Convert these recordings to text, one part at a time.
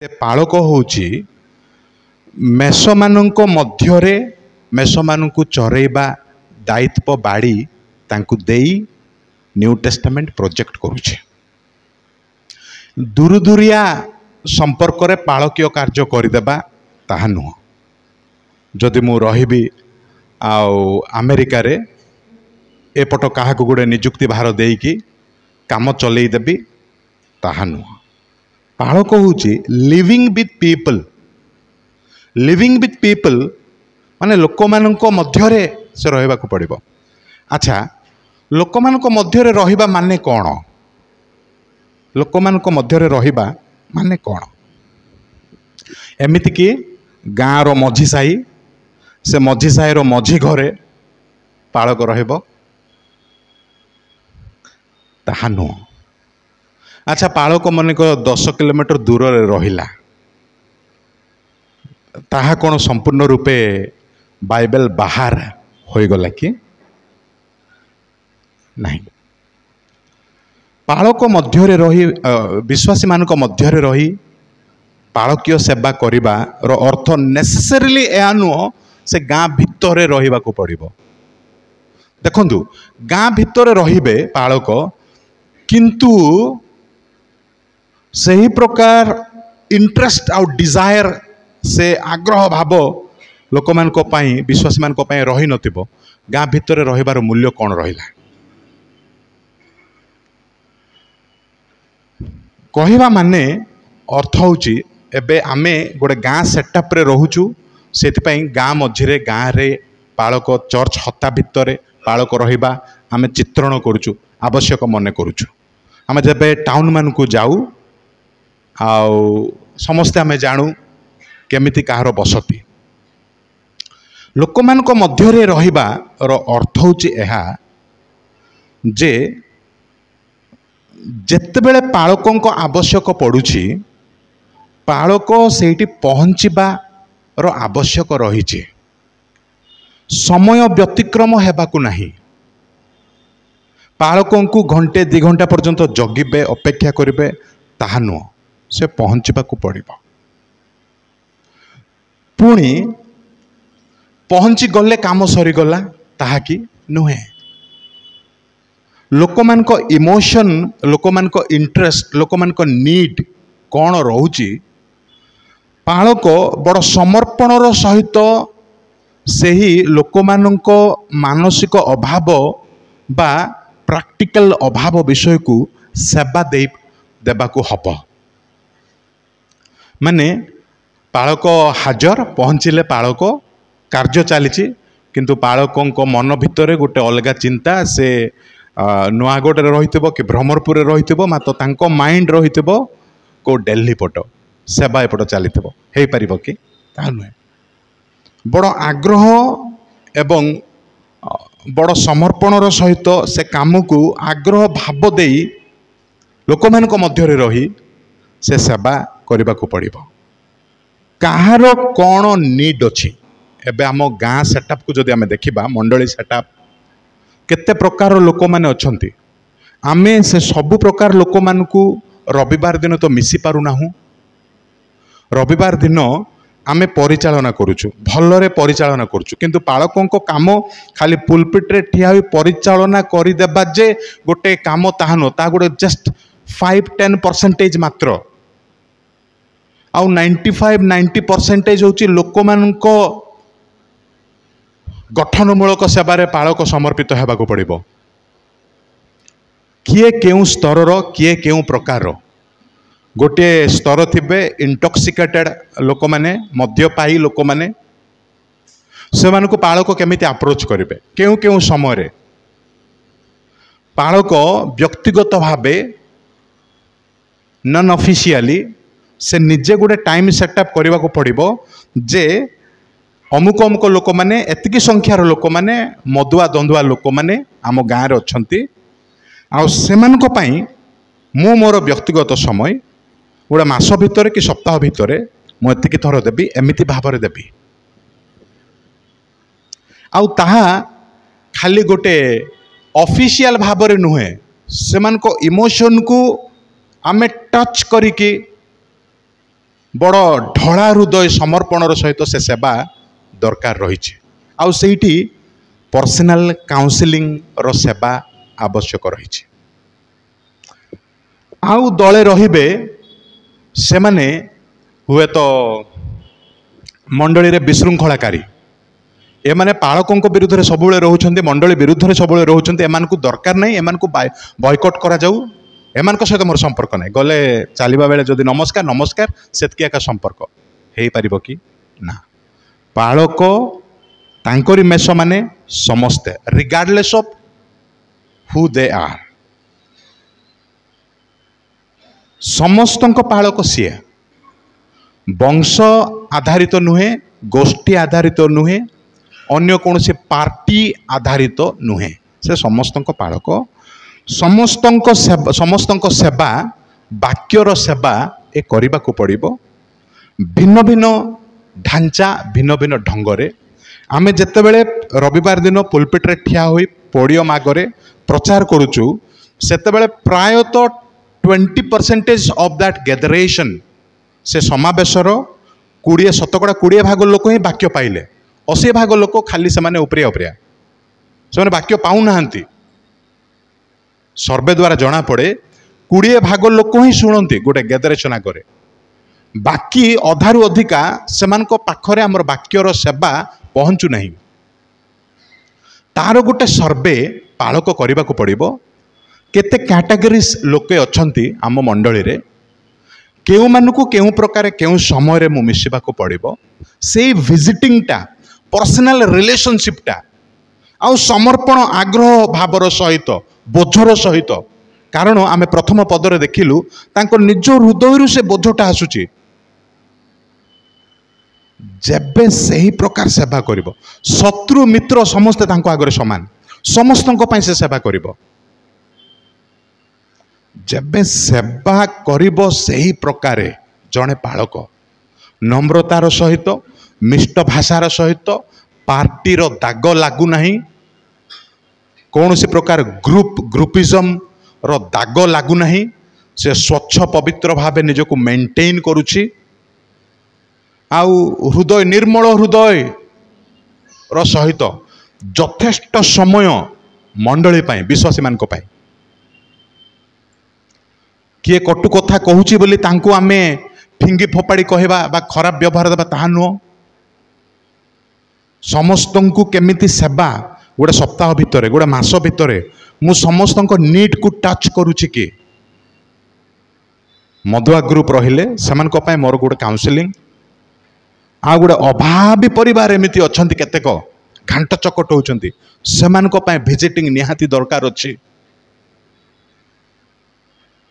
पाळक होउची मेषमानंक मध्यरे मेषमानंकु चरेइबा दायित्व बाड़ी तांकु देई न्यू टेस्टामेंट प्रोजेक्ट करुछे। दूरदूरिया संपर्क रे पाळकीय कार्य करदेबा ताहा नुह। जदि मु रहिबी आउ अमेरिका रे एपट काहाकु गुडे निजुक्ति भार देकी काम चलई देबी ताहा नुह। पाळक होउची living with people. Living with people माने लोक मानक मध्यरे से रहिबा को पड़िबो। अच्छा, लोक मानक मध्यरे रहिबा माने कोन? लोक मानक मध्यरे रहिबा माने कोन? एमिति कि गाँ रो मझी साही, से मझी साही रो मझी घरे पाळक रहिबो ताहा नुह। अच्छा, पाळक मनेक 10 किलोमीटर दूर रे रहिला ताहा कोन संपूर्ण रूपे बाइबल बाहर होई गला कि नहीं? पाळक मध्यरे रही विश्वासी मानक मध्यरे रही पाळकीय सेवा करिबा रो अर्थ नेसेसरीली एहा नुह से गाँ भितरे रहिबा को पड़िबो। देखंतु गाँ भितरे रहिबे पाळक, किंतु सही प्रकार इंटरेस्ट आउ डिजायर से आग्रह भाव लोक मान को पाई विश्वासी मान को पाई रही नथिबो। गाँ भितरे रहिबार मूल्य कौन रहिला? कहिबा माने अर्थ होउची एबे आमे गोटे गाँ सेटअप रे रहुचु, सेति पई गाँ मझिरे गाँ रे पाळक चर्च हत्ता भितरे पाळक रहिबा आमे चित्रण करूचु, आवश्यक मने करूचु। आमे जेबे टाउन मान को जाऊ आउ समस्ते आमे जानू केमिति काହାର बसती। लोक मानक मध्यरे रहिबा रो अर्थ होची एहा जे जेतेबेले पाळकंक आवश्यक पड़ुछि पाळक सेठी पहुँचीबा रो आवश्यक रहिछि। समय व्यतिक्रम हेबाकु नाही। पाळकंकु घंटे 2 घंटा पर्यंत जगिबे अपेक्षा करिबे ताहा नुह, से पहुँचीबाकु पड़िबो। पुणी पहुँची गले काम सरी गला ताहा कि नुहे। लोक मानक इमोशन, लोक मानक इंटरेस्ट, लोक मानक नीड कौन रहुची, पाळक बड़ समर्पणर सहित सेही लोक मानक मानसिक अभाव बा प्रैक्टिकल अभाव विषय को सेवा देबाकू हब। माने पाळक हाजर पहुँचिले पाळक कार्य चली, किंतु पाळक मन भितर गोटे अलग चिंता, से नुआगढ़ रही कि भ्रमरपुर रही मात्र तांको माइंड रही को दिल्ली पट सेवा एपट चली हो पार कि ता नुहे। बड़ आग्रह एवं बड़ समर्पणर सहित से काम को आग्रह भाव दे लोक मानक मध्यरे रही से सेवा करने को पड़िबो। कहार कौन नीड अच्छी? एबे आम गाँ सेटअप को जदि आमे देखिबा, मंडली सेटअप केते प्रकार लोक माने अछंती। आमे से सबु प्रकार लोक मानकु रविवार दिन तो मिसी पारु नाहु। रविवार दिन आमे परिचालना करूछु, भलरे परिचालना करूछु, किंतु पाळकंको काम खाली पुलपिट रे ठिया होई परिचालना करि देबा जे गोटे काम ताहा नो, ता गोटे जस्ट 5-10% मात्र। आउ 95-90% होची लोक मानको गठनमूलक सेवारे पाळक समर्पित हेबाकू पड़िबो। किए केउ स्तरर, किए केउ प्रकार। गोटे स्तर थिबे इंटॉक्सिकेटेड लोक माने, मद्यपायी लोक माने, से मानकु पाळक केमिति अप्रोच करिवे। केउ केउ समय रे पाळक व्यक्तिगत भावे नॉन ऑफिशियली से निजे गोटे टाइम सेटअप करने को पड़िबो जे अमुक अमुक लोक माने, एतिकी संख्यार लोक माने, मदुआ दंदुआ लोक माने आम गाँव रे अछंती, आ सेमानक पई मु मोर व्यक्तिगत समय गोटे मास भितर कि सप्ताह भितर मु एतिकी थर देबी, एमिति भाବରେ देबी। आउ ताहा खाली गोटे ऑफिशियल भाବରେ नुहे, सेमानक इमोशन को आमे टच करिकी बड़ ढला हृदय समर्पणर सहित से सेवा दरकार रही आउ सेठी पर्सनल काउंसलिंग रो सेवा आवश्यक रही आउ दले रहिबे से माने हुए तो मंडली रे विशृंखलाकारी ए माने पालकों विरुद्ध सब रोचे मंडली विरुद्ध सब रोचे एम दरकार नहीं एम बॉयकॉट करा जाऊ एमान सहित मोर संपर्क नहीं गले चलवा बेले जदि नमस्कार नमस्कार सेतकी एका संपर्क हो पार कि ना पालक तांकरी मेष माने समस्ते regardless of who they are समस्त पालक सी वंश आधारित नुहे गोष्ठी आधारित नुहे अन्य कौन से पार्टी आधारित नुहे से समस्त पालक समस्त सेवा वाक्यर सेवा ए करने को पड़ो भिन्न भिन्न ढांचा भिन्न भिन्न ढंगरे आमे जेतेबेले रविवार दिन पुलपिट रे ठिया होई पोडियम आगरे प्रचार करूचु सेतेबेले प्रायतः 20% ऑफ दैट गैदरेशन से समावेशर 20 भाग लोक ही वाक्य पाइले 80 भाग लोक खाली से माने उपरिया उपरिया से वाक्य पाऊ नाहंती सर्वे द्वारा जना पड़े 20 भाग लोक ही शुणती गोटे गैदरेशन आगरे बाकी अधारु अधिका सेमान पाखरे आमर वाक्यर सेवा पहुँचु नहीं तार गोटे सर्वे पालक करने को पड़ो केते कैटेगरीज लोके अच्छंती आम मंडली रे केउ मानकु केउ प्रकार केउ समय रे मु मिसिबा को पड़ो से विजिटिंग टा पर्सनल रिलेशनशिप टा आउ समर्पण आग्रह भावर सहित बोझर सहित कारण आमे प्रथम पदरे देखिलु तांको निज हृदय से बोझटा आसुची जेबे सही प्रकार सेवा करिवो शत्रु मित्र समस्ते तांको आगरे समान समस्तंको पई से सेवा करिवो जेबे सेवा करिवो सही प्रकारे जणे पालक नम्रतार सहित मिष्ट भाषार सहित पार्टीर दाग लागू नहीं कौन सी प्रकार ग्रुपिज्म रो दाग लागू नहीं से स्वच्छ पवित्र भावे निजको मेंटेन करुछि आउ हृदय निर्मल हृदय रो सहित यथेष्ट समय मंडली पाई विश्वासी मान को पाई किए कटु कथा कहूची बोली तांको आमे फिंगी फोपाड़ी कहवा बा खराब व्यवहार देबा ताहा नुह समस्तंकु केमिति सेवा गोटे सप्ताह भितर गोटे मास भितर मु समस्त नीड को टच करुची कि मधुआ ग्रुप रहिले सेमान को पाई मोर गोटे काउंसलिंग आ गोटे अभावी परिवार एमती अच्छा केतेक घांट चकट होती सेमान को पाई विजिटिंग निहाती दरकार अच्छी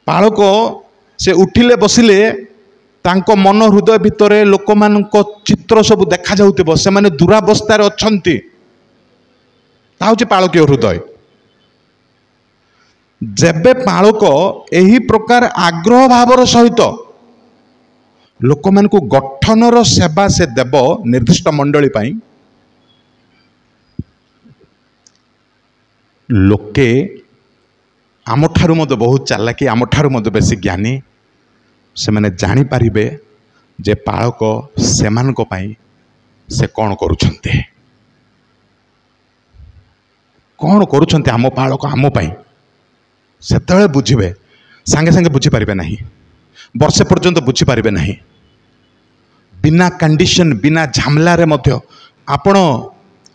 पालक से उठिले बसिले तांको मन हृदय भितर लोक मान चित्र सब देखा जाउतिबो से माने दुरावस्था अच्छी ताउची पालकीय हृदय जेबे पालक एही प्रकार आग्रह भावर सहित लोक मान को गठनर सेवा से देव निर्दिष्ट मंडली पाई लोके आम ठारू मत बहुत चालाकी आम ठारू मत बेसी ज्ञानी से माने जानी पारिबे जे पालक सेमान को पाई से कौन करुछन्ते कौन करुछन्ते आम पालक आम पाई सेतबेले बुझिबे सांगे सांगे बुझी पारिबे नहीं वर्षे पर्यंत बुझी पारिबे नहीं बिना कंडीशन बिना झामला रे मध्य आपण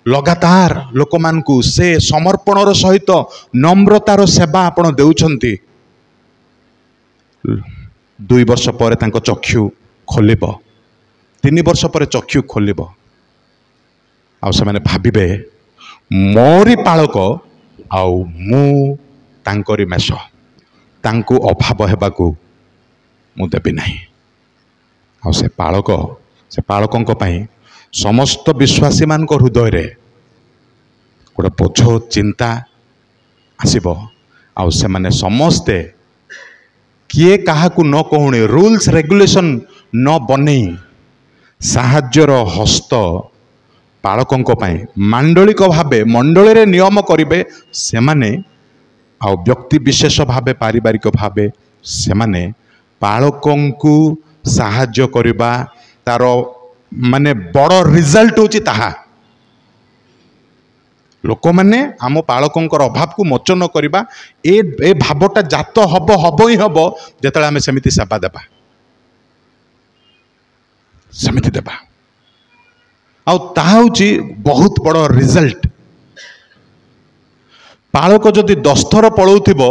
लगातार लोक मानकु से समर्पणर सहित नम्रतार सेवा आपण देउछन्ती 2 वर्ष पर तांको चक्षु खोलिब 3 वर्ष पर चक्षु खोलिब आ से माने भाबिबे मोरी पालक आउ मु तांकरी मेष तांको अभाव हेबाकू मु देबी नहीं आ से पालकों पाई समस्त विश्वासी मान हृदय रे गोटे बोझ चिंता आसीबो आउ से माने समस्ते किए काहाकू न कहूनी रूल्स रेगुलेशन न बनै साहाज्यर हस्त पालकों पाई मांडलिक भावे मंडली रे नियम करिवे से माने आउ व्यक्ति विशेष भावे पारिवारिक भावे से माने पालकों साहाଯ୍य करिबा तार माने बड़ रिजल्ट होची ताहा लोक मैंने आम पालकों अभाव को मोचन करवा ए भावटा जात हम ही हम जो आम सेमती सेवा देवा सेमती देवा आउची बहुत बड़ रिजल्ट पालक जदि 10 थर पलौथिबो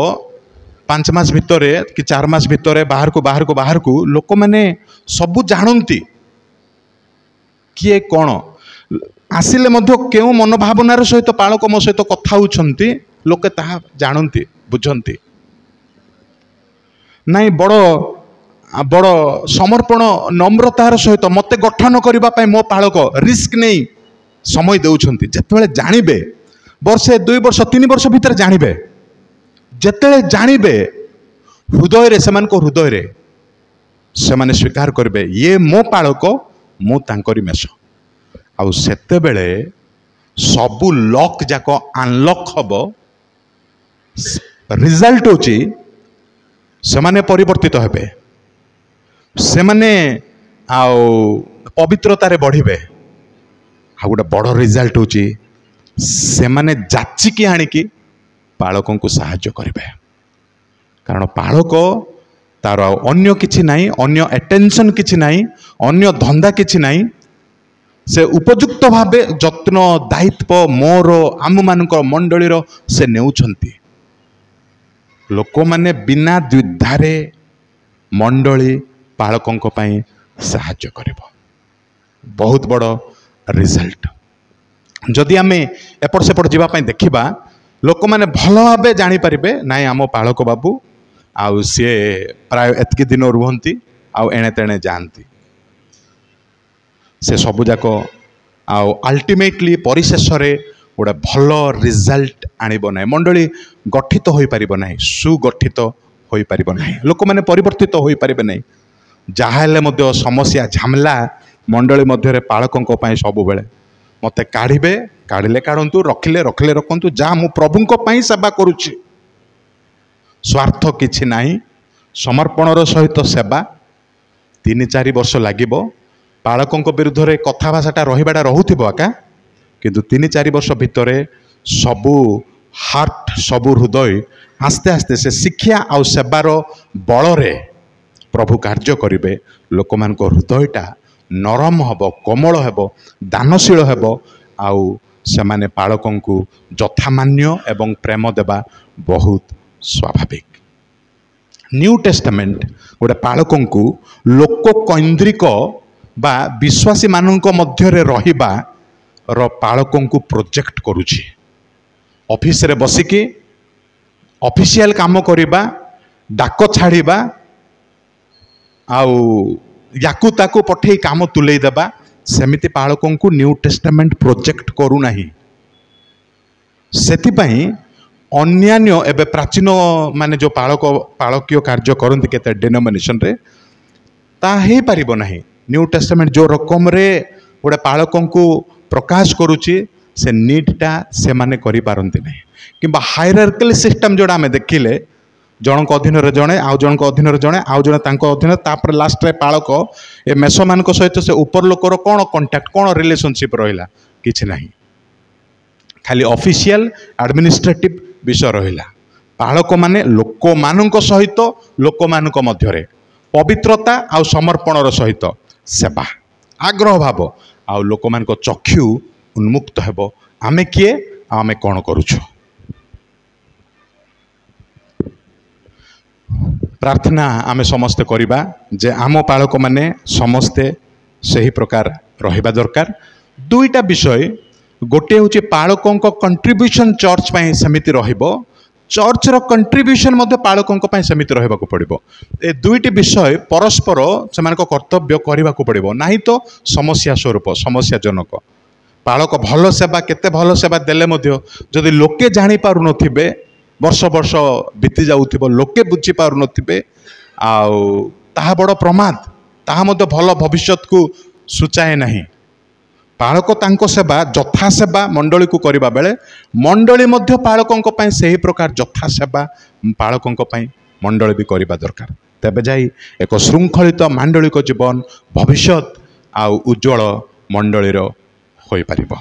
5 मास भितर कि 4 मास भितर बाहर को लोक मैंने सबू जानती किए कौन आसिले मध्य केउ मनोभावनार सहित पालक मो सहित कथा होउछंती लोके ताहा जानती बुझंती नाई बड़ बड़ समर्पण नम्रतार सहित मते गठन करबा पय मो पालक रिस्क नहीं समय देउछंती जेतेबेले जानिबे वर्षे 2 वर्ष 3 वर्ष भीतर जानिबे जेतेबेले जानिबे हृदय रे समान को हृदय रे सेमाने स्वीकार करबे ये मो पालक मो तांकरी मेष आउ सेते बेले सबू लक जाक अनलक हम रिजल्ट होची सेमाने परिवर्तित हेबे सेमाने आउ पवित्रतारे बढ़िबे आ गोटे बड़ रिजल्ट होची सेमाने जाचिकी आनिकी पालकों को साहाय्य करिबे कारण पालक तार अन्य किछि नाही अन्य अटेंशन किछि नाही अन्य धंदा किछि नाही से उपयुक्त भावे जत्न दायित्व मोर आम मानक मंडलीर से नेउछंती लोक माने बिना द्विधारे मंडली पालकों पई साहाय्य करिबो बहुत बड़ रिजल्ट जदि आमे एपट सेपट जीवा पई देखिबा लोक माने भल भावे जानि परिबे नाइ आम पालक बाबू आउ सी प्राय एतकी दिन रुहंती आउ एणे तेणे जानती से सबुजाक आउ अल्टीमेटली परिशेष गोटे भल रिजल्ट आणिबो नाही मंडली गठित होई परिबो नाही सुगठित होई परिबो नाही लोक माने परिवर्तित होई परिबे नाही जाहाले मध्य समस्या झामला मंडली मध्य पालकों पई सब बेले मते काढ़िबे काढ़िले काढ़ंतु रखिले रखिले रखंतु जा मु प्रभुंको पई सेवा करूची स्वार्थ किछि नाही समर्पणर सहित सेवा 3-4 वर्ष लागिबो पालकों विरुद्ध रे कथा भाषाटा रहिबाटा रहुथिबो आका किंतु 3-4 वर्ष भितर सबू हार्ट सबू हृदय आस्ते आस्ते से शिक्षा आउ सेवार बल रे प्रभु कार्य करिवे लोक मान को हृदयटा नरम हबो कोमल हबो दानशील हबो आउ सेमाने पालकों को यथामान्य एवं प्रेम देवा बहुत स्वाभाविक न्यू टेस्टामेंट गोटे पालकों को लोक कैंद्रिक बा विश्वासी मानक मध्य रहिबा रो पालकों को प्रोजेक्ट करुछि ऑफिस रे बसिकी ऑफिशियल काम करिबा डाक छाड़िबा आउ याकू ताकू पठे काम तुले देबा सेमिति पालकों को न्यू टेस्टामेंट प्रोजेक्ट करू नाही सेति पई अन्यान्य एबे प्राचीन माने जो पालकीय कार्य करंती केते डिनोमिनेशन रे ता हे परिबो नाही न्यू टेस्टामेंट जो रकम रे गोटे पालकों को प्रकाश करुची से नीडटा से माने करि पारंती नाही किबा हायरार्किकल सिस्टम जोडा हमें देखिले जनक अधीन रे जणे आउ जनक अधीन रे जणे आउ जणे तांको अधीन तापर लास्ट रे पालक ए मेसो मानक सहित से ऊपर लोकर कोन कांटेक्ट कोन रिलेशनशिप रहिला किछि नाही खाली ऑफिशियल एडमिनिस्ट्रेटिव विषय रहिला पालक माने लोक मानक सहित लोक मानक मध्य रे पवित्रता आउ समर्पणर सहित सेवा आग्रह भाव आउ लोक मानक चक्षु उन्मुक्त हेबो आमे किए आमे कोन करूछु प्रार्थना आमे समस्ते करिबा जे आम पालक माने समस्ते सही प्रकार रहिबा दरकार दुईटा विषय गोटे होची पालकों कंट्रीब्यूशन चर्च पई समिति रहिबो चर्च रो कंट्रीब्यूशन मध्य पालकों पई समिति रहिबा को पड़िबो ए दुईटी विषय परस्पर सेमानक कर्तव्य करिबा को पड़िबो नाही तो समस्या स्वरूप समस्याजनक पालक भल सेवा केते भल सेवा देले मध्य जदि लोके जानि पारु नथिबे वर्ष वर्ष बीती जाउथिबो लोके बुझी पारु नथिबे आउ ताहा बड़ प्रमाद ताहा मध्य भल भविष्यत को सूचाए नाही पालक तांको सेवा जथा सेवा मंडली को करिबा बेले मंडली मध्य पालकों पई सही प्रकार जथा सेवा पालकों पई मंडली भी करिबा दरकार। तेबे जाई एक श्रृंखलित मांडलिक जीवन भविष्यत आउ उज्जवल मंडलीर होई परिबो।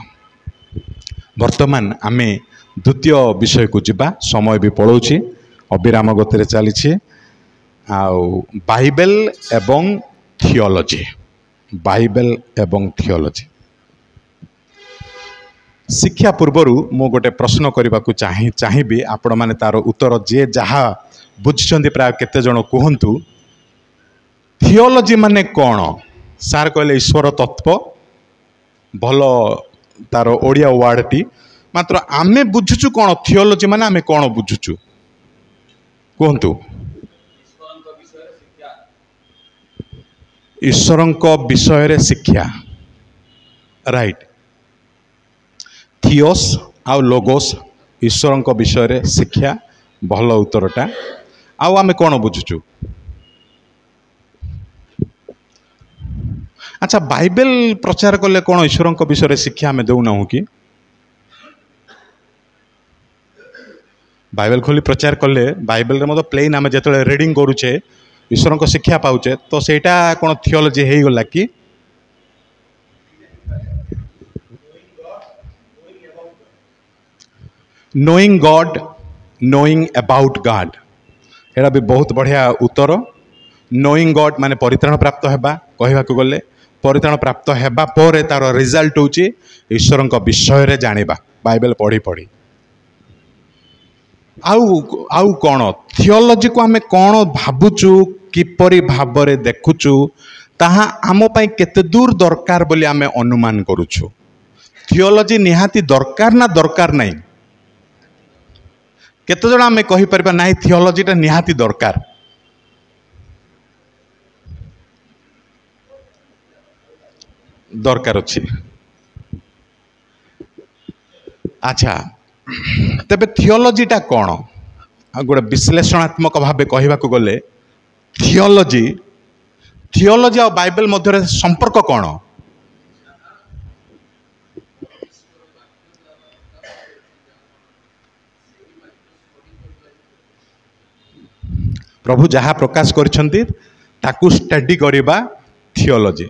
वर्तमान आमे द्वितीय विषय को जिबा, समय भी पड़ोछि, अविराम गति चली आउ बाइबल एवं थियोलॉजी। बाइबल एवं थियोलॉजी शिक्षा पूर्वर मु गोटे प्रश्न करने को चाहिए आपण माने तार उत्तर जे जहा बुझिछन्ति प्राय केते जण कहंतु थियोलॉजी माने कौन? सार कहले ईश्वर तत्व, भलो तार ओडिया वर्ड टी, मात्र आमे बुझुचु कौन थियोलॉजी माने? आमे कौन बुझुचु कहंतु? ईश्वरंक विषय रे शिक्षा, राइट। थियोस आउ लोगोस ईश्वरंक विषय रे शिक्षा, भल उत्तरटा। आउ आमे कौन बुझुचु? अच्छा, बाइबल प्रचार कले कौन ईश्वरंक विषय रे शिक्षा आमे देउ नाहु कि? बाइबल खोली प्रचार कले बाइबल रे मत प्लेन आमे जेतले रीडिंग करूचे ईश्वरंक शिक्षा पाउचे, तो सेटा कौन थियोलॉजी हेई गला कि? Knowing God, knowing about God, एटा भी बहुत बढ़िया उत्तर। नोइंग गॉड माने परित्राण प्राप्त हेबा, कहवा को गले परित्राण प्राप्त हेबा परे तार रिजल्ट होची ईश्वरंक विषय रे जानिबा, बाइबल पढ़ी पढ़ी। आउ कौन थियोलॉजी को आमे कौन भाबुचु, किपरि भाबरे देखुचु, ताहा आम पई केते दूर दरकार बोली आमे अनुमान करूछु। थियोलॉजी निहाती दरकार ना दरकार नहीं? केते जण आमे कहि परबा नाही थियोलॉजी टा निहाती दरकार? दरकार अछि। अच्छा, तेबे थियोलॉजी टा कौन? गोटे विश्लेषणात्मक भाव कहवा को गले थियोलॉजी और बाइबल मध्य संपर्क कौन? प्रभु जहाँ प्रकाश करिसेंती ताकू स्टडी करिबा थियोलॉजी।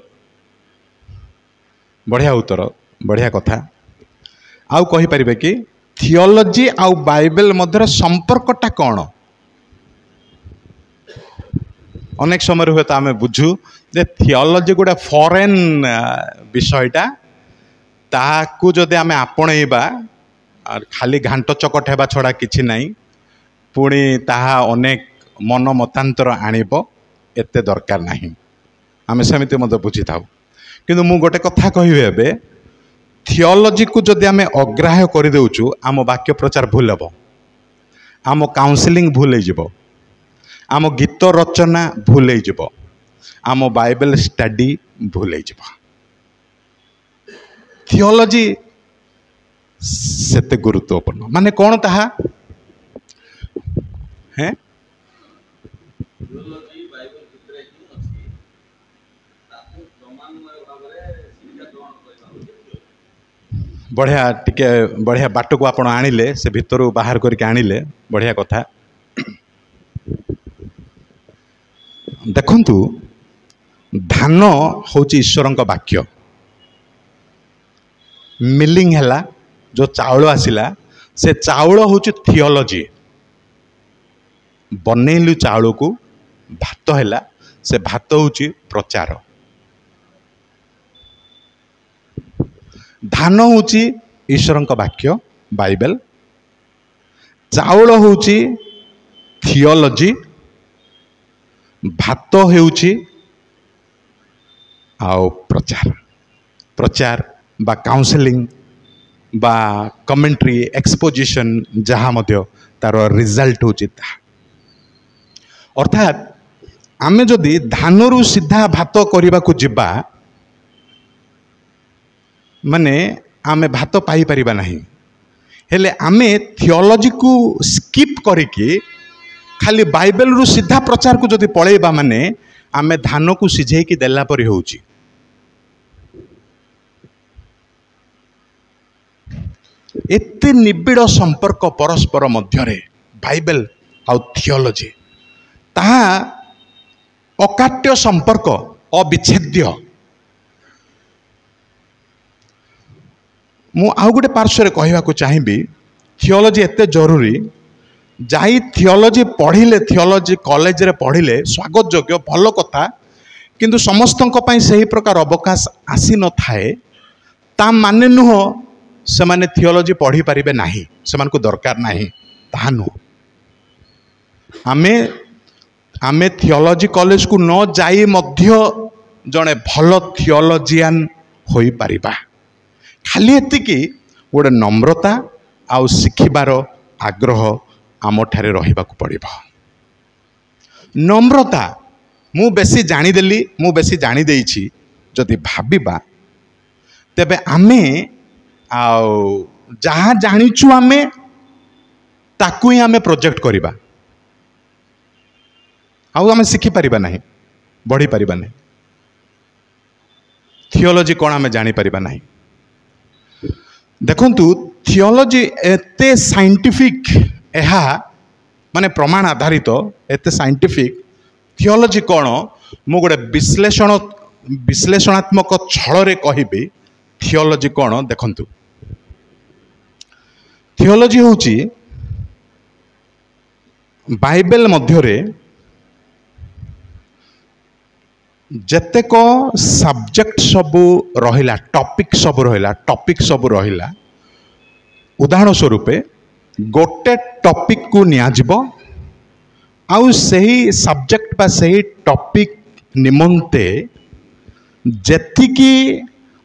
बढ़िया उत्तर, बढ़िया कथा। आउ कहि परिबे कि थियोलॉजी आउ बाइबल मध्य संपर्कटा कौन? अनेक समय हुए तो आम बुझू जे थियोलॉजी गोटे फॉरेन विषयटा, ताकू जदि आम आपणेबा खाली घांट चकट हेबा छड़ा किछि नाही, पुणी ताहा अनेक मन मतांतर आणिब, एते दरकार नाही। आम सेमिति मते बुझी थाउ। किंतु मु गोटे कथा कहिबे एबे, थियोलॉजी को जदि आम अग्राह्य कर देउछु, आम वाक्य प्रचार भूल हेबो, आम काउंसलिंग भूल हो, आम गीत रचना भूल हो, आम बाइबल स्टडी भूल हो। थियोलॉजी सेते गुरुत्वपूर्ण माने कौन ताहा है? बढ़िया टिके बढ़िया बाट को आपण आनिले, से भितर बाहर करके आनिले, बढ़िया कथा। देखंतु धान होची ईश्वरंक वाक्य, मिलिंग हैला जो चाउल आसिला, से चाउल होची थियोलॉजी। बनैलु चाउल को भात हैला, से भात होची प्रचार। धान होची ईश्वरंक वाक्य बाइबल, चाउल होची थियोलॉजी, भात हेउची आउ प्रचार। प्रचार बा काउंसलिंग बा कमेंट्री एक्सपोजिशन जहाँ मध्य तार रिजल्ट होची ता। अर्थात आमे जदि धानरू सीधा भात करने को जिबा माने आमे भात पाई परिबा नहीं। हेले आमे थियोलॉजी को स्किप करिके खाली बाइबल रु सीधा प्रचार को जदि पळेबा माने आमे धान को सिझे की देला परि होउची। एते निबिड़ संपर्क परस्पर मध्यरे बाइबल आउ थियोलॉजी, ताहा अकाट्य संपर्क अविच्छेद्य। मु आउ गोटे पार्श्व कहवाक चाहिए थियोलॉजी एते जरूरी जाई थियोलॉजी पढ़िले थियोलॉजी कॉलेज रे पढ़िले स्वागत योग्य भल कथा किंतु समस्तों सही प्रकार अवकाश आसी न थाए ता माने नुह से माने थियोलॉजी पढ़ी पारिबे नाही से मानको दरकार नाही ता नुह। आमे थियोलॉजी कॉलेज को न जाई मध्य जड़े भल थियोलॉजियन होई पारिबा। खाली एतिकी गोटे नम्रता आउ शिखिबार आग्रह आम ठारे रहिबाकु पड़िबो। नम्रता मु बेसी जानिदेली मु बेसी जानी देइछि जदि भाबिबा तेबे आमे आउ जहाँ जानिछु आमे ताकु ही आमे प्रोजेक्ट करिबा आउ आमे शिखि पारिबा नाही बढ़ी पारिबा नाही। थियोलॉजी कोन आमे जानि पारिबा नाही। देखंतु थियोलॉजी एते साइंटिफिक एहा माने प्रमाण आधारित एते साइंटिफिक थियोलॉजी कौन मु गोटे विश्लेषणात्मक छल रे कहबी थियोलॉजी कौन देखंतु। थियोलॉजी होची बाइबल मध्यरे जेतेक सब्जेक्ट सबू रहिला टॉपिक सबू रहिला उदाहरण स्वरूप गोटे टॉपिक को नियाजिबो आउ सही सब्जेक्ट बा सही टॉपिक निमंते जेतिकी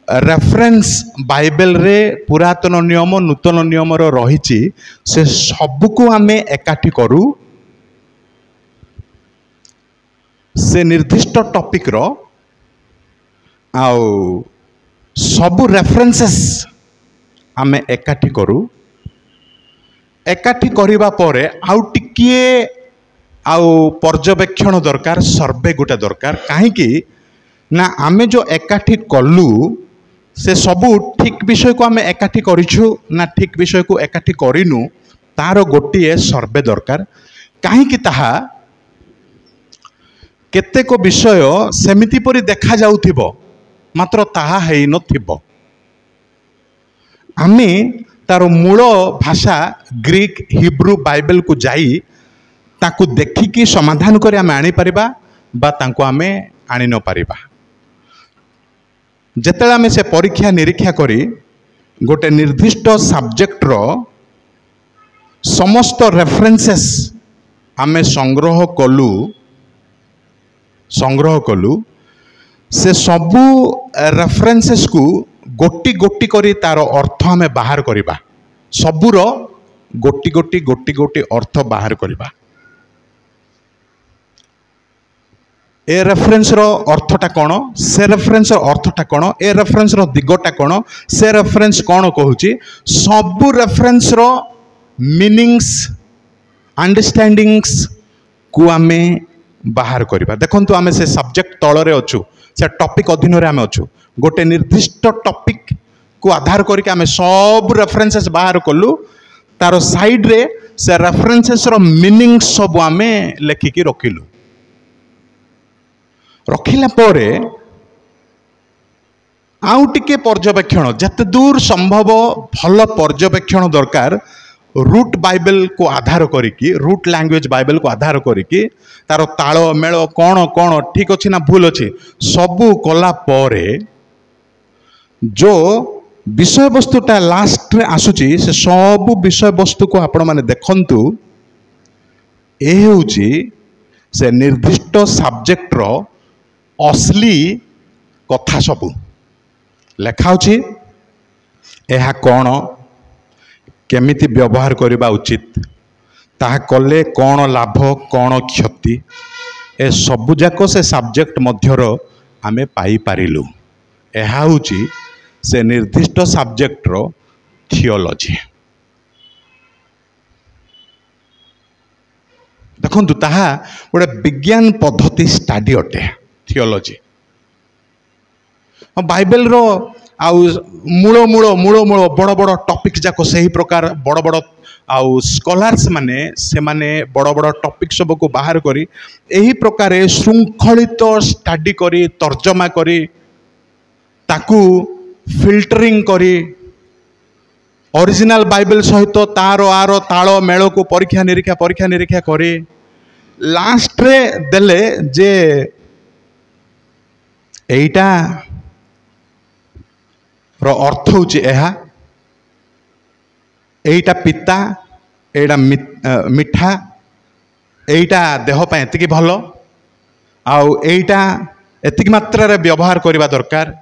रेफरेंस बाइबल रे पुरातन नियम नूतन नियम रो रहिछि से सब को आमे एकाठी करू से निर्दिष्ट टॉपिक रो आउ सब रेफरेंसेस आमे एकाठी करू। एकाठी करिबा परे आउ टिकिए आउ पर्यवेक्षण दरकार सर्वे गोटे दरकार कहीं ना आमे जो एकाठी कलु से सबू ठीक विषय को आमे एकाठी करिछु ना ठीक विषय को एकाठी करिनु तार गोटे सर्वे दरकार कहीं ताहा केतेक विषय सेमिति परि देखा जाउथिबो मात्र ताहा हेइ नथिबो। आमे तार मूल भाषा ग्रीक हिब्रू बाइबल को जाई ताकू देखिकी समाधान कर आमे आनी परिबा बा तांको आमे आनी न परिबा। जेतेला आमे से परीक्षा निरीक्षा करी गोटे निर्दिष्ट सब्जेक्ट रो समस्त रेफरेंसेस आमे संग्रह कलु से सबू रेफरेंसेस को गोटी गोटी करी तार अर्थ आमे बाहर करिबा सबूर गोटी गोटी अर्थ बाहर करिबा। ए रेफरेंस रो अर्थटा कौन से रेफरेंस रो अर्थटा कौन ए रेफरेंस रो दिगटा कौन से रेफरेंस कौन कहूची सबू रेफरेंस रो मीनिंग्स अंडरस्टैंडिंग्स को आमे बाहर करिबा। देखंतु आमे से सब्जेक्ट तळरे अछु से टॉपिक अधीन रे आमे अछु गोटे निर्दिष्ट टॉपिक को आधार करके आमे सब रेफरेंसेस बाहर कलु तार साइड रे से रेफरेंसेस रो मीनिंग सब आमे लेखिकी रखिलु। रखिला परे आउ टिके पर्यवेक्षण जते दूर संभव भल पर्यवेक्षण दरकार रूट बाइबल को आधार करिकी रूट लैंग्वेज बाइबल को आधार करिकी तार ताल मेल कौन कौन ठीक अच्छी ना भूल अच्छी सबू कला परे जो विषय वस्तुटा लास्ट रे आसुची से सब विषय वस्तु को आपण माने देखंतु ए होची से निर्दिष्ट सब्जेक्ट रो असली कथा सबू लेखा होची एहा कौन केमिति व्यवहार करबा उचित ताहा कले कौन लाभ कौन क्षति ए सबु जाक से सब्जेक्ट मध्यर आमे पाई पारिलु। एहा होची से निर्दिष्ट सब्जेक्ट रो थियोलॉजी। देखंतु ताहा गोटे विज्ञान पद्धति स्टडी अटे थियोलॉजी। बाइबल रो आउ मूल मूल मूल मूल बड़ बड़ टॉपिक जाक सही प्रकार बड़ बड़ आउ स्कॉलर्स माने से माने बड़ बड़ टॉपिक सब को बाहर करी एही प्रकार श्रृंखलित स्टडी करी तर्जमा करी ताकू फिल्टरिंग करी ओरिजिनल बाइबल सहित तार आर ताल मेल को परीक्षा निरीक्षा करी लास्ट रे देले जे एटा रो अर्थ होची एटा पिता एटा मिठा एटा देह पे एतिकी भलो आउ एटा एतिकी मात्रा रे व्यवहार करबा दरकार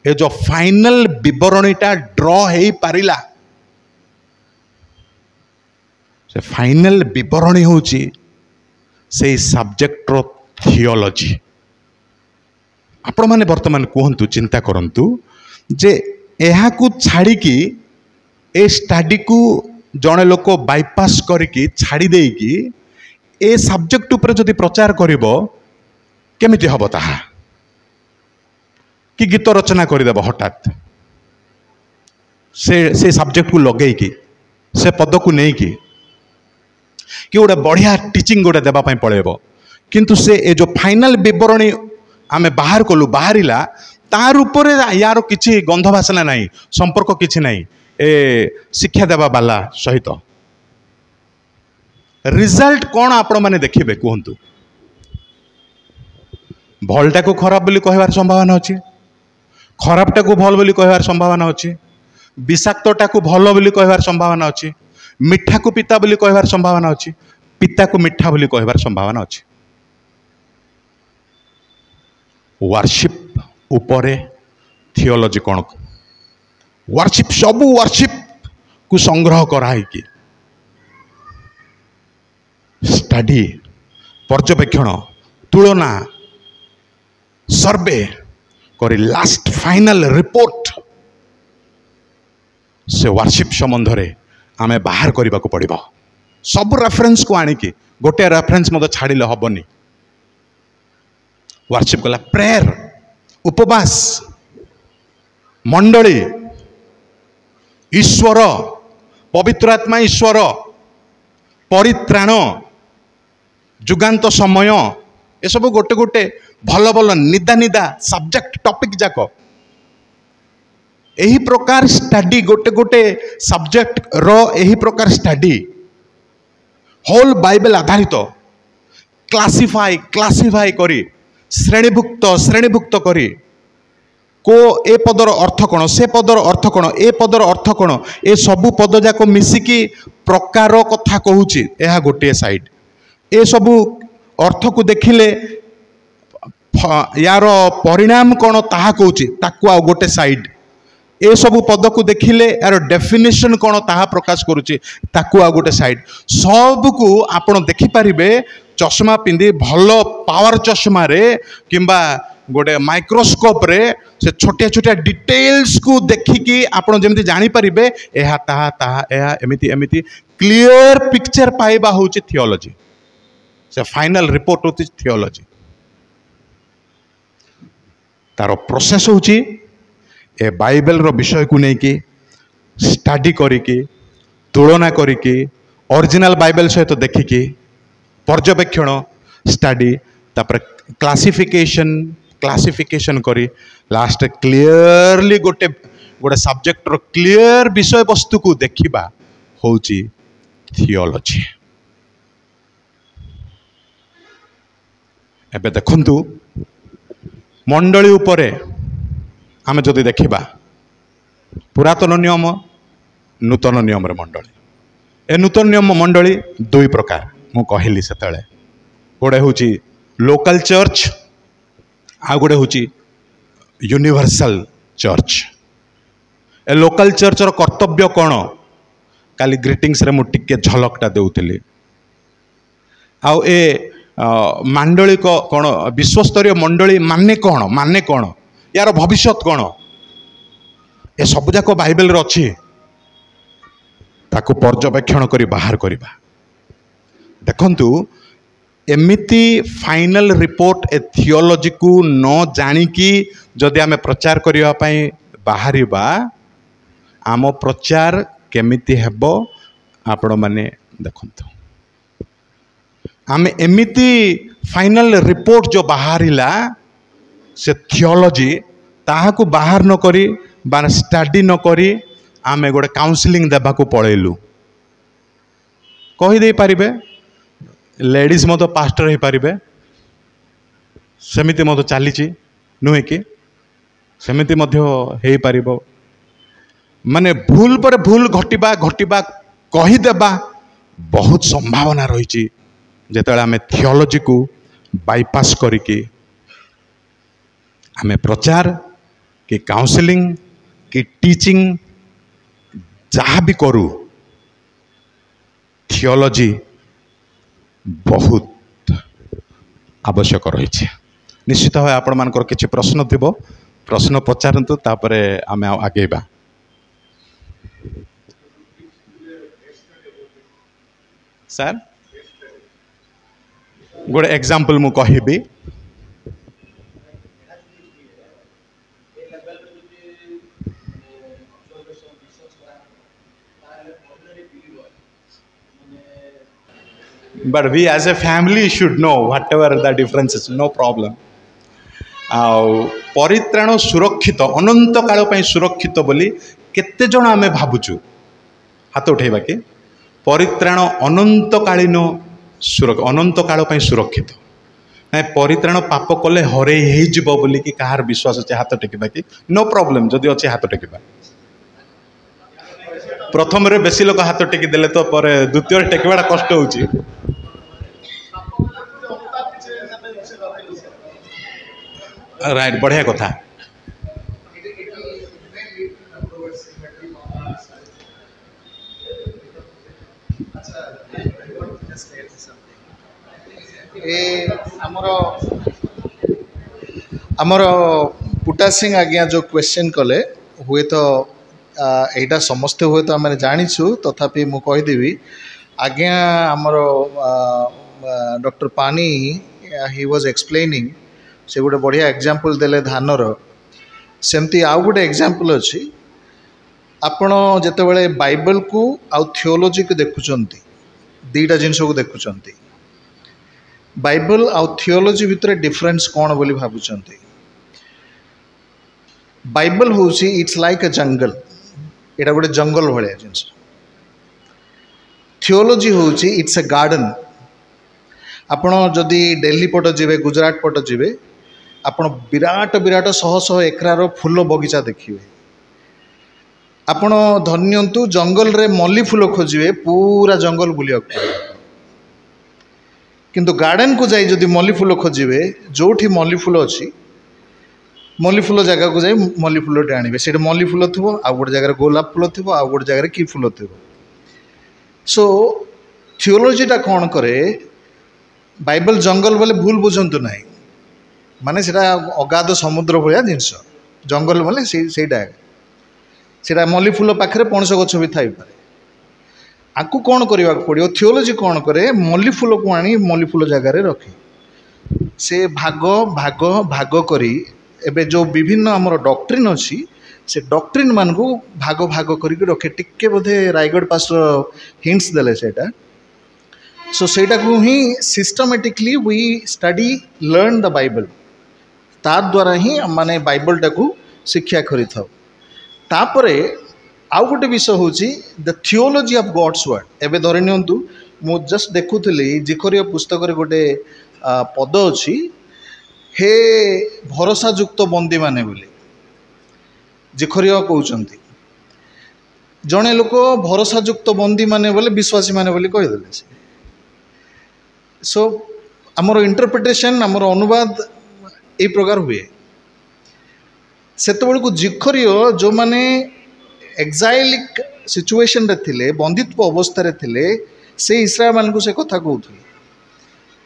ए जो फाइनल विवरणीटा ड्रॉ हेई पारिला से फाइनल विवरणी होची से सब्जेक्ट रो थियोलॉजी आपण माने वर्तमान कहंतु चिंता करंतु जे एहा को छाड़ी की ए स्टडी को जड़े लोक बाईपास करिकी छाड़ी देकी ए सब्जेक्ट उपर जदि प्रचार करिवो केमिति हबो ताहा कि गीत रचना करदेव हठात से सब्जेक्ट को लगे कि से पद को नहीं कि गोटे बढ़िया टीचिंग गोटे देवाई पड़ेब किंतु से ए जो फाइनल विवरणी आमे बाहर कलु बाहरिला तार ऊपर यार किछि गंध बासना नहीं संपर्क किछि नहीं ए शिक्षा देवा बाला सहित रिजल्ट कौन आपण माने देखिबे कहंतु भलटा को खराब बोली कहबार संभावना अछि खराबटा को भल बोली कहबार संभावना अछि विषाक्तटा को भल बोली कहबार संभावना अछि मिठा को पिता बोली कहबार संभावना अछि पिता को मिठा बोली कहबार संभावना अछि वर्शिप उपरे थियोलॉजी कौन वर्शिप सबू वर्शिप को संग्रह कराई कि स्टडी पर्यवेक्षण तुलना सर्वे करी लास्ट फाइनल रिपोर्ट से वर्शिप संबंध रे आमे बाहर करने को पड़ो सब रेफरेंस को आनिकी गोटे रेफरेंस मत छाड़िले हेनी वर्शिप कला प्रेयर उपवास मंडली ईश्वर पवित्र आत्मा ईश्वर परित्राण जुगांत समय ये सब गोटे गोटे भल भल निदा निदा सब्जेक्ट टॉपिक जाक यही प्रकार स्टडी गोटे गोटे सब्जेक्ट रो यही प्रकार स्टडी होल बाइबल आधारित क्लासिफाई क्लासिफाई करी श्रेणीभुक्त करी को ए पदर अर्थ कौन से पदर अर्थ कौन ए पदर अर्थ कौन ए सबू पद जाक मिसिकी प्रकार कथा कहूची यह गोटे साइड ए सबू अर्थ को देखिले यार परिणाम कौन ताहा कहूची ताकू आ गोटे साइड ए सबू पद को देखिले यार डेफिनेशन कौन ताहा प्रकाश करुची ताकू आ गोटे साइड सब को आपण देखि पारिबे चश्मा पिंधि भल पावर चश्मा रे किंबा गोटे माइक्रोस्कोप रे से छोटिया छोटिया डिटेल्स को देखिकी आपण जेमति जानि परिबे एहा ताहा ताहा एहा एमिति एमिति क्लियर पिक्चर पाइबा होची थियोलॉजी से फाइनल रिपोर्ट होती थियोलॉजी तार प्रोसेस होची ए बाइबल रो विषय को नहीं कि स्टडी करिकी तुलना करिकी ओरिजिनल बाइबल सहित तो देखिकी पर्यवेक्षण स्टडी तापर क्लासिफिकेशन करी लास्ट क्लियरली गोटे गोटे सब्जेक्ट रो क्लियर विषय वस्तु को देखिबा होची थियोलॉजी एबे देखंतु मंडली उपरे आमे जदि देखिबा पुरातन नियम नूतन नियम रे मंडली ए नूतन नियम मंडली दुई प्रकार मु कहली सेतले गोटे होची लोकल चर्च आ गोटे होची यूनिवर्सल चर्च ए लोकल चर्च रो कर्तव्य कौन काली ग्रीटिंग्स रे मु टिके झलकटा देउतली आ ए मंडली को कौन विश्वस्तरीय मंडली माने कौन यार भविष्यत कौन ए सब जाक बाइबल रे अछि ताको पर्यवेक्षण करी बाहर करिबा देखंतु एमिति फाइनल रिपोर्ट ए थियोलॉजी को न जानिकी जदि आमे प्रचार करिवा पई बाहरिबा आम प्रचार केमिति हेबो आपण मैंने देखते आम एमती फाइनल रिपोर्ट जो बाहरिला से थियोलॉजी ताहाकू बाहर न करी बा स्टडी न करी आम गोटे काउंसलिंग देवा पलैलु कहीदे पारे लेडीज मत पास्टर हो पारे सेमिति मत चली नुहे कि सेमिति हो पार माने भूल पर भूल घटवा घटवा कहीदेवा बहुत संभावना रही जिते आम थियोलॉजी को बाईपास करिकी आम प्रचार कि काउंसलिंग कि टीचिंग जहाँ भी करू थियोलॉजी बहुत आवश्यक रही निश्चित भाव आपण मानकर किसी प्रश्न थी प्रश्न पचारतु तापर आम आगेबा सर गोटे एग्जांपल मु कहबी but we as a family should know whatever the differences no problem परित्राण सुरक्षित अनंत काल पर सुरक्षित बोली केते जण आमे भाबुचु हाथ उठेबा कि परित्राण अनंतकालीन अनंत काल पर सुरक्षित ना परित्राण पाप कले हरे हो बोली कि कहार विश्वास अच्छे हाथ टेकिबा कि नो प्रॉब्लम जदि अच्छे हाथ टेकिबा प्रथम रे बेसी लोक हाथ टेकी देले तो पर द्वितीय टेकिबाटा कष्ट होउची राइट बढ़िया कथा आमर पुटा सिंह आज्ञा जो क्वेश्चन कले हुए तो एटा समस्ते हुए तो आम जाचु तथापि मु कहीदेवी आज्ञा आमर डॉक्टर पानी ही वाज एक्सप्लेनिंग से गोटे बढ़िया एग्जांपल देले धानर सेमती आउ गोटे एग्जांपल अच्छी आपण जितेबाला बाइबल को आउ थियोलॉजी को देखुंत दीटा जिनस को देखुंत बाइबल आउ थियोलॉजी भितर डिफरेंस कौन बोली भावुंट बाइबल हूँ इट्स लाइक अ जंगल यहाँ गोटे जंगल भाया जिनस थियोलॉजी हूँ इट्स अ गार्डन आपण जदि दिल्ली पट जी गुजरात पट जी आपण विराट विराट शह शह एकरार फूल बगीचा देखिए आपण धन्यंतु जंगल रे मल्ली फूल खोजे पूरा जंगल बुलिया किंतु गार्डन को जाई जदि मल्ली फूल खोजे जोठी मल्ली फूल अच्छी मल्ली फूल जगह को जाई मल्ली फूल आने से मल्ली फूल थो आउ गोटे जगह गोलाप फूल थो आउ गोटे जगह कि फूल थो सो थियोलॉजीटा कौन करे बाइबल जंगल बोले भूल बुझंतु ना माने सेटा अगाध समुद्र भाया जिनस जंगल बोले सेटा मल्ली फूल पाखे पणस गछ भी थी पारे आपको कौन करने पड़ो थियोलॉजी कौन करे मल्ली फूल को आनी मल्ली फूल जगार रखे से भाग भाग भाग करी एबे जो विभिन्न आमर डॉक्ट्रिन अच्छी से डॉक्ट्रिन मान को भाग भाग करके रखे टिके बोधे रायगढ़ पास हिंट्स देले सेटा सो सेटा को ही systematically we study learn the Bible ता द्वारा ही माने बाइबलटा को शिक्षा करि थाउ तापरे आउ गोटे विषय हूँ the theology of God's word एबे धरि नियंतु मु जस्ट देखुथली जिखरिया पुस्तक रे गोटे पद अछि हे भरोसा युक्त बंदी माने बोली जिखरिया कहउचंती जने लोक भरोसा युक्त बंदी माने बोले विश्वासी माने बोली कहि देले सो आमर इंटरप्रिटेशन आमर अनुवाद ए प्रकार हुए सेतबेल को जिखरियो जो माने एक्जाइलिक सिचुएशन रे थिले बंदित्व अवस्था रे थिले से इस्राएल मान को से कथा कहउथले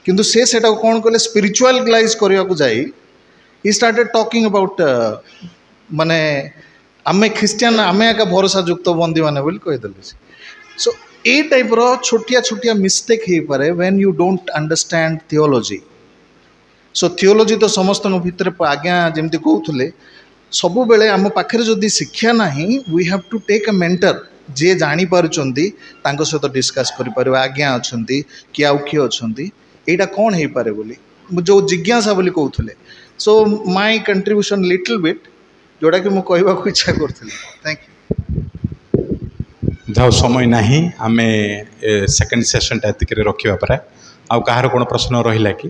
किंतु से सेटा कौन कले स्पिरिचुअलाइज करने को जाई ही स्टार्टेड टॉकिंग अबाउट माने आमे ख्रिस्टियन आमे एका भरोसा युक्त बंदी माने बोली कहिदेले सो ए टाइप रो छोटिया छोटिया मिस्टेक हे पारे when you don't understand theology so theology तो समस्त भितर आज्ञा जमती कहते सबु बेले आम पाखे जदि शिक्षा ना we have to take a mentor जे जानी पारुचंदी तांको सहित डिस्कस करि परिबा आज्ञा अछंती कि आउ किए अछंती एटा कोन हे पारे बोली जो जिज्ञासा बोली कहउथले so my contribution little bit जोड़ा कि मु कहबा को इच्छा करथले थैंक यू जाओ समय नहीं आम सेकेंड सेशन टा एतिक रखा पर आउ कहार कौन प्रश्न रहा कि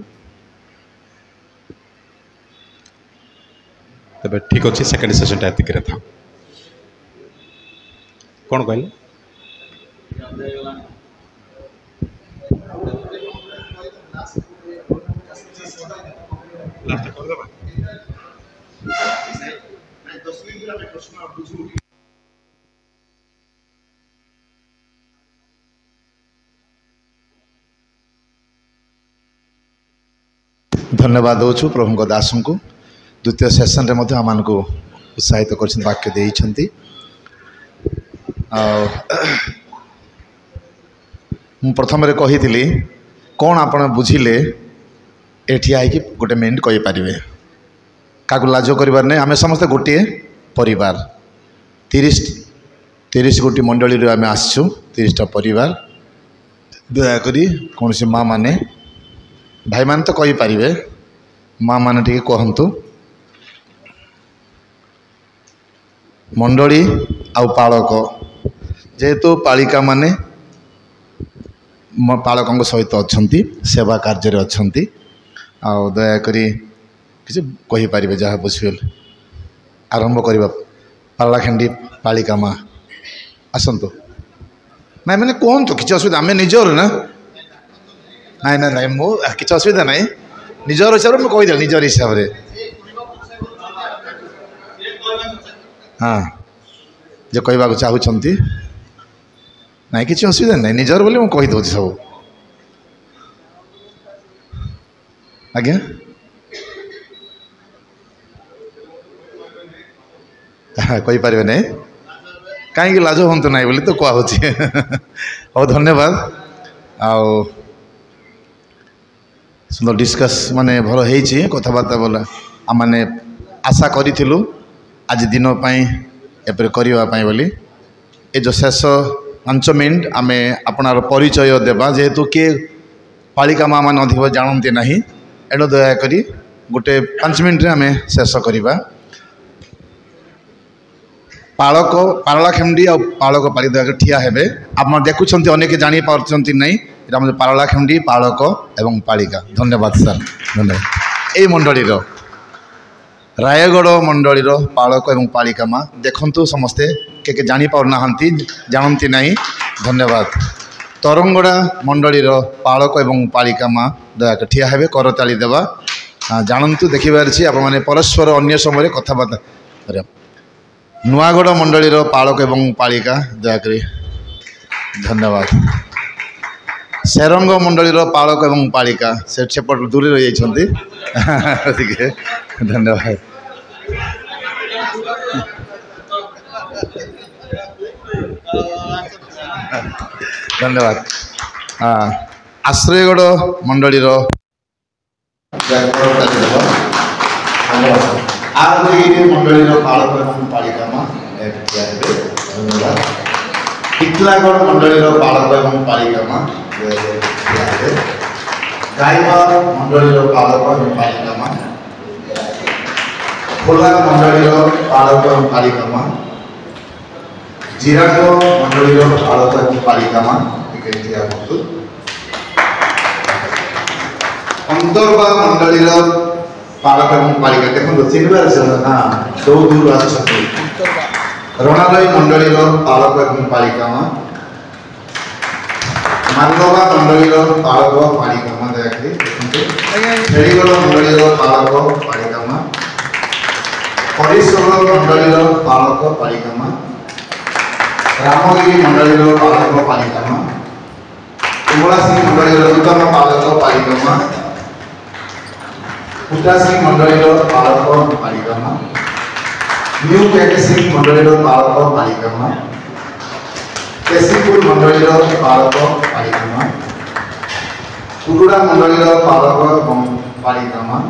तबे ठीक अच्छे सेकेंड सेशन टा एतिक था कौन कहले धन्यवाद दौचु प्रभु दास को द्वितीय सेसन रे मध्य आम को उत्साहित कर वाक्य देइछंती प्रथम कही कौन आपण बुझिले एठी आई कि गोटे मिनिट कहि परिबे का लाज करिवार नहीं आमे समस्त गोटे परिवार 30 गोटी मंडली आम आसचु 30टा परिवार दयाकरी कौन सी माँ माने भाई मान तो कही पारिबे माँ माने टिके कहंतु मंडली आउ पालक जेहेतु पालिका माने पालकों सहित अच्छी सेवा कार्य अच्छी आउ दयाकरी किसी कही पारिबे जहाँ बुझिबे आरंभ करवा पालाखेंडी पालिका माँ आसतु ना मैंने कहतु किसी असुविधा आम निजर ना ना ना ना मो किसी असुविधा ना निजर हिसाब से मुझे निजर हिसाब से हाँ जो कहवाक चाहूँगी ना किसी असुविधा ना निजर बोली मुझे कहीदे सब आज्ञा कही पारे ना कहीं लाज हूँ ना बोली तो कहूँ बहुत धन्यवाद आओ सुंदर डिस्कस माने भल होती कथबार्ता बोला आम मैंने आशा करूँ आज दिन एपर करने बोली ये जो शेष 5 मिनट आम आपणार परिचय देवा जेहेतु किए पालिका माँ मैंने अधिक जानते ना एणु दयाक गोटे 5 मिनट आम शेष करवा पालक पारलाखेमडी आ पालक पालित ठिया हेबे आप देखुं अनेक जापारती ना ये पारलाखेमडी पालक एवं पालिका धन्यवाद सर धन्यवाद यही मंडलीर रायगढ़ मंडलीर पालक एवं पालिका माँ देखु समस्ते के जापारना जानती ना धन्यवाद तरंगड़ा मंडलीर पालक एवं पालिका माँ दयाक ठिया हेबे करताली देवा जानतु देखिबार छी आप माने परस्पर अन्य समय कथबार्ता नुआगढ़ मंडलीर पालक एवं पालिका दयाक धन्यवाद सेरंग मंडलीर पालक एवं पालिका सेपट दूर रही धन्यवाद धन्यवाद आश्रयगढ़ मंडलीर मंडलीर पालक एवं पालिका माँ धन्यवाद टिटलागढ़ मंडलीर पालक एवं पालिका माँ गायबार मंडलीर पालक एवं पालिका माँ खोला मंडलीर पालक एवं पालिका माँ जिराग मंडलीर पालक एवं पालिका माँ अंतरबा मंडलीर पालक एवं पालिका देखो चिन्हबार ना दूर दूर रणालय मंडलीर पालक एवं पालिका माँ मानवा मंडलीर पालक पालिका माँ दयाकरी फेरीगढ़ मंडलीर पालक पालिका माँ हरीशगढ़ मंडलीर पालक पालिका माँ रामगिरी मंडलीर पालक पालिका माँ कुमलासिंह मंडलीर नूतन पालक पालिका माँ उदासिंह मंडलीर पालक पालिका माँ न्यू केकेसिंह मंडलीर पालक पालिका माँ केसीपुर मंडलीर पालक पालिका माँ कुरुड़ा मंडलीर पालक पालिका माँ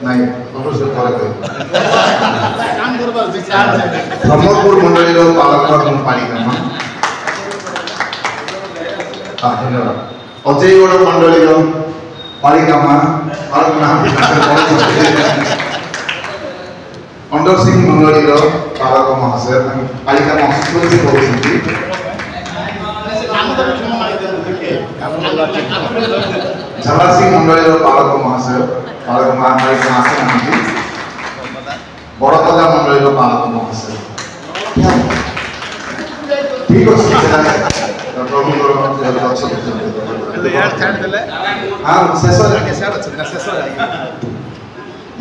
नहीं अवश्य करे ब्रह्मपुर मंडली पालक पालिकामा धन्यवाद अजयगढ़ मंडली पालिकामा अंडर सिंह मंडली पालक महाशय पालिका महाशय कहते झाला सिंह मंडली पालक महाशय बड़कदा मंडली पालक महाशय ठीक अच्छे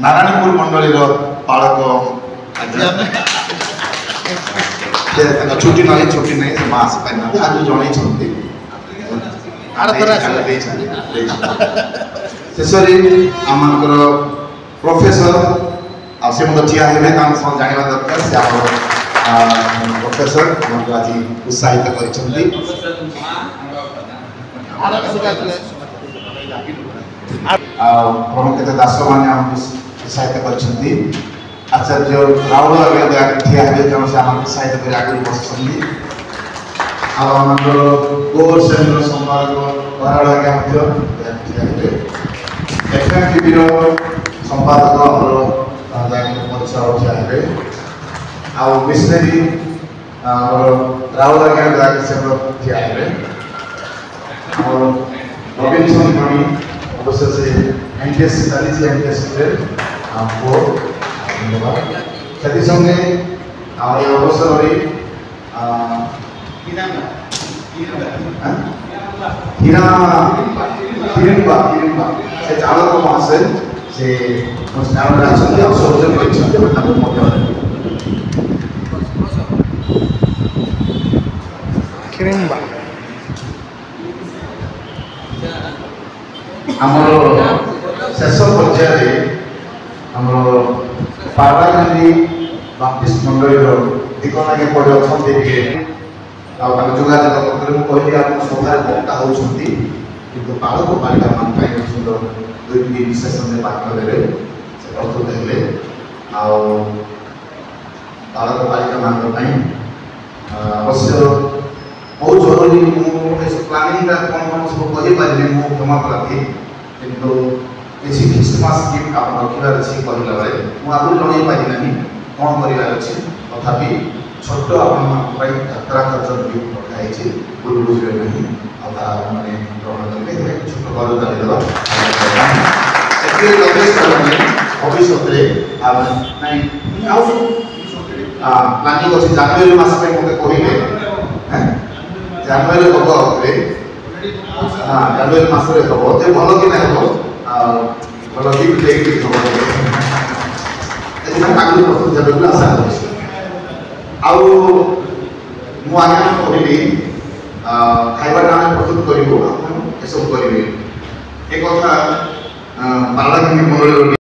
नारायणपुर मंडली पालक छुट्टी नहीं मास आज जन शेष आम प्रोफेसर से ठिया है जानवा दरकार से प्रोफेसर आज उत्साहित कर प्रमुख दास मैंने उत्साहित कर आचार्य राहुल आगे ठिया है तेणु से उत्साहित कर आगे बस गोवर सेन संवाद आगे एफएम टीवी संपादक परिचय ठिया है आ मिशनरी राहुल आगे से ठिया है रवीन चंद्रणी अवश्य से एनटीएस चली एनटीएस धन्यवाद से संगे अवसर से चालक महाशय से सहयोग शेष पर्यायर पारलाखंडी बाप्टिस्ट मंडली दिगनागे पड़े अच्छा जोगाजोग कहली आप सभार बक्ता होती किंतु बालक बालिका मान सुंदर दुईटी विशेषण पाठ्य प्रस्तुत हेले बालक बालिका मान अवश्य बहुत जरूरी प्लानिंग कौन कौन सब कही पारे मुझे क्षमा प्रार्थी किंतु किसी ख्रीଷ୍ଟମାସ गिफ्ट आप रखार अच्छी कहला बेले मुझे आगुरी जन पारि कौन करार अच्छे तथापि छोट आप यात्रा खर्च गिफ्ट रखाई बुल बुझे नहीं मैंने ग्रहण करेंगे छोट कर चलदेवा भविष्य प्लानिंग अच्छी जनवरी मस मत कहले जनवरी हम जनवरी मस हम तो भल कि ना हम भल गिफ्ट लेकिन हम प्रस्तुत जब आशा कर आज्ञा कहली खाइबाटा आम प्रस्तुत करूँ सब करेंगे एक पारलाखंडी मंडली